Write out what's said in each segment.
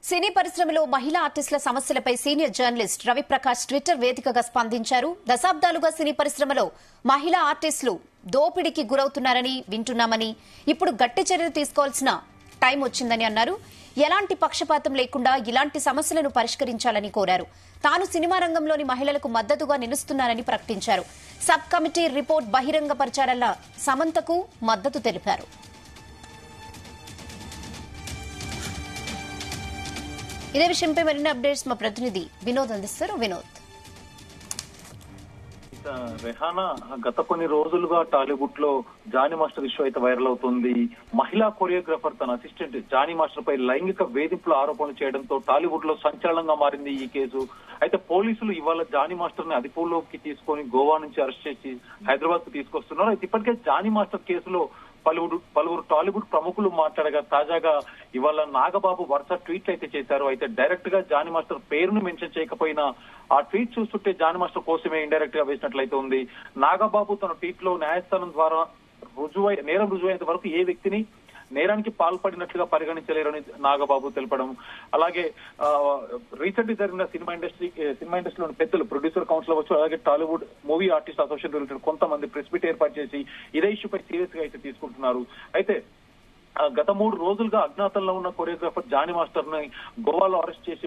సినీ పరిశ్రమలో మహిళా ఆర్టిస్టుల సమస్యలపై సీనియర్ జర్నలిస్ట్ రవిప్రకాష్ ట్విట్టర్ వేదికగా స్పందించారు. దశాబ్దాలుగా సినీ పరిశ్రమలో మహిళా ఆర్టిస్టులు దోపిడీకి గురవుతున్నారని వింటున్నామని, ఇప్పుడు గట్టి చర్యలు తీసుకోవాల్సిన టైం వచ్చిందని అన్నారు. ఎలాంటి పక్షపాతం లేకుండా ఇలాంటి సమస్యలను పరిష్కరించాలని కోరారు. తాను సినిమా రంగంలోని మహిళలకు మద్దతుగా నిలుస్తున్నారని ప్రకటించారు. సబ్ కమిటీ రిపోర్ట్ బహిరంగపరచాలన్న సమంతకు మద్దతు తెలిపారు. ఇదే విషయంపై మరిన్ని అప్డేట్స్ మా ప్రతినిధి వినోద్ అందిస్తారు. వినోద్, రెహానా గత కొన్ని రోజులుగా టాలీవుడ్ లో జానీ మాస్టర్ ఇష్యూ అయితే వైరల్ అవుతుంది. మహిళా కొరియోగ్రాఫర్ తన అసిస్టెంట్ జానీ మాస్టర్ పై లైంగిక వేధింపుల ఆరోపణలు చేయడంతో టాలీవుడ్ లో సంచలనంగా మారింది ఈ కేసు. అయితే పోలీసులు ఇవాళ జానీ మాస్టర్ ని అదుపులోకి తీసుకొని గోవా నుంచి అరెస్ట్ చేసి హైదరాబాద్ కు తీసుకొస్తున్నారు. అయితే ఇప్పటికే జానీ మాస్టర్ కేసులో పలువురు టాలీవుడ్ ప్రముఖులు మాట్లాడగా తాజాగా ఇవాళ నాగబాబు వరుస ట్వీట్లు అయితే చేశారు. అయితే డైరెక్ట్ గా జానీ మాస్టర్ పేరును మెన్షన్ చేయకపోయినా ఆ ట్వీట్ చూస్తుంటే జానీ మాస్టర్ కోసమే ఇండైరెక్ట్ గా వేసినట్లయితే ఉంది. నాగబాబు తన ట్వీట్ లో న్యాయస్థానం ద్వారా నేరం రుజువైనంత వరకు ఏ వ్యక్తిని నేరానికి పాల్పడినట్లుగా పరిగణించలేరని నాగబాబు తెలపడం, అలాగే రీసెంట్ గా జరిగిన సినిమా ఇండస్ట్రీలోని పెద్దలు, ప్రొడ్యూసర్ కౌన్సిల్ అవ్వచ్చు, అలాగే Tollywood movie artist association related కొంతమంది ప్రెస్ మీట్ ఏర్పాటు చేసి ఇదే ఇష్యూపై సీరియస్ గా అయితే తీసుకుంటున్నారు. అయితే గత 3 రోజులుగా అజ్ఞాతంలో ఉన్న కొరియోగ్రాఫర్ జానీ మాస్టర్ ని గోవాలో అరెస్ట్ చేసి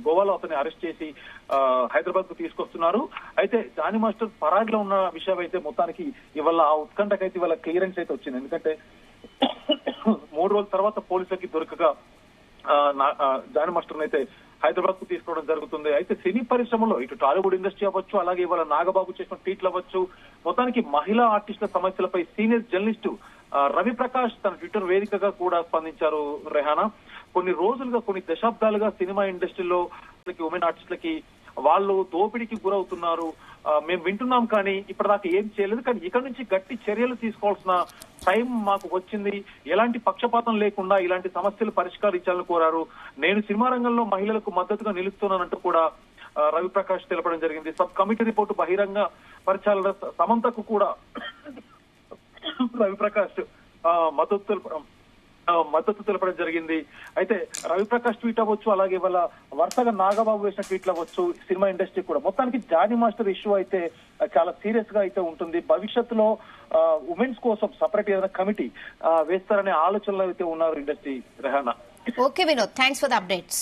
గోవాలో అతన్ని అరెస్ట్ చేసి హైదరాబాద్ కు తీసుకొస్తున్నారు. అయితే జానీ మాస్టర్ పరాగ్లో ఉన్న విషయం అయితే మొత్తానికి ఇవాళ ఆ ఉత్కంఠకైతే ఇవాళ క్లియరెన్స్ అయితే వచ్చింది. ఎందుకంటే 3 రోజుల తర్వాత పోలీసులకి దొరకగా జానీ మాస్టర్ అయితే హైదరాబాద్ కు తీసుకోవడం జరుగుతుంది. అయితే సినీ పరిశ్రమలో ఇటు టాలీవుడ్ ఇండస్ట్రీ అవ్వచ్చు, అలాగే ఇవాళ నాగబాబు చేసిన ట్వీట్లు అవ్వచ్చు, మొత్తానికి మహిళా ఆర్టిస్టుల సమస్యలపై సీనియర్ జర్నలిస్టు రవిప్రకాష్ తన ట్విట్టర్ వేదికగా కూడా స్పందించారు. రెహానా, కొన్ని దశాబ్దాలుగా సినిమా ఇండస్ట్రీలో ఉమెన్ ఆర్టిస్టులకి వాళ్ళు దోపిడీకి గురవుతున్నారు, మేము వింటున్నాం, కానీ ఇప్పటిదాకా ఏం చేయలేదు. కానీ ఇక్కడ నుంచి గట్టి చర్యలు తీసుకోవాల్సిన టైం మాకు వచ్చింది. ఎలాంటి పక్షపాతం లేకుండా ఇలాంటి సమస్యలు పరిష్కరించాలని కోరారు. నేను సినిమా రంగంలో మహిళలకు మద్దతుగా నిలుస్తున్నానంటూ కూడా రవిప్రకాష్ తెలపడం జరిగింది. సబ్ కమిటీ రిపోర్టు బహిరంగ పరచాలన్న సమంతకు కూడా రవిప్రకాష్ మద్దతు తెలపడం జరిగింది. అయితే రవిప్రకాష్ ట్వీట్ అవ్వచ్చు, అలాగే వాళ్ళ వరుసగా నాగబాబు వేసిన ట్వీట్లు అవ్వచ్చు, సినిమా ఇండస్ట్రీ కూడా మొత్తానికి జానీ మాస్టర్ ఇష్యూ అయితే చాలా సీరియస్ గా అయితే ఉంటుంది. భవిష్యత్తులో ఉమెన్స్ కోసం సపరేట్ ఏదైనా కమిటీ వేస్తారనే ఆలోచనలు అయితే ఉన్నారు industry. Rehana. Okay Vinod, thanks for the updates.